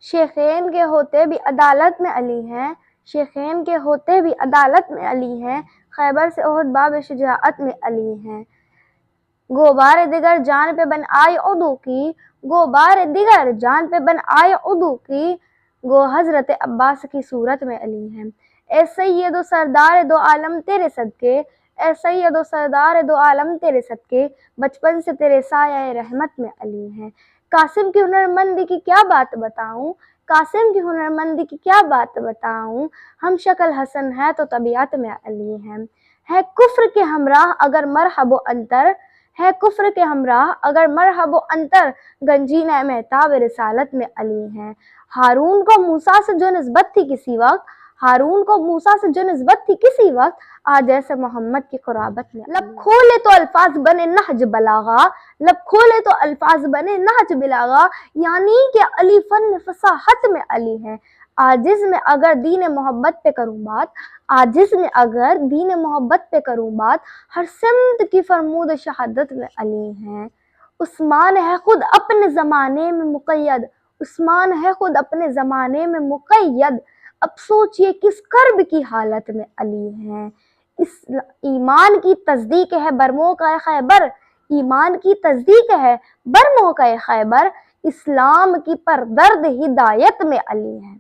شیخین کے ہوتے بھی عدالت میں علی ہیں، شیخین کے ہوتے بھی عدالت میں علی ہیں، خیبر سے احد باب شجاعت میں علی ہیں۔ گو بار دیگر جان پہ بن آئی عدو کی، گو بار دیگر جان پہ بن آئی عدو کی، گو حضرت عباس کی صورت میں علی ہیں۔ اے سید و سردار دو عالم تیرے صدقے، اے سید و سردار دو عالم تیرے صدقے، بچپن سے تیرے سایہ رحمت میں علی ہیں۔ قاسم کی ہنرمندی کی کیا بات بتاؤں، قاسم کی ہنرمندی کی کیا بات بتاؤں، ہم شکل حسن ہے تو طبیعت میں علی ہیں۔ ہے کفر کے ہمراہ اگر مرحب و انتر، ہے کفر کے ہمراہ اگر مرحب و انتر، گنجینہ مہتاب رسالت میں علی ہیں۔ ہارون کو موسیٰ سے جو نسبت تھی کسی وقت، ہارون کو موسیٰ سے جو نسبت تھی کسی وقت، آج جیسے محمد کی قرابت میں لب کھولے تو الفاظ بنے نہج بلاغا، لب کھولے تو الفاظ بنے نہج بلاغا، یعنی کہ علی فن فصاحت میں علی ہیں۔ عاجز میں اگر دین محبت پہ کروں بات، عاجز میں اگر دین محبت پہ کروں بات، ہر سمت کی فرمود شہادت میں علی ہیں۔ عثمان ہے خود اپنے زمانے میں مقید، عثمان ہے خود اپنے زمانے میں مقید، اب سوچئے کس کرب کی حالت میں علی ہیں۔ ایمان کی تصدیق ہے بر موقع خیبر، ایمان کی تصدیق ہے بر موقع خیبر، اسلام کی پردرد ہدایت میں علی ہیں۔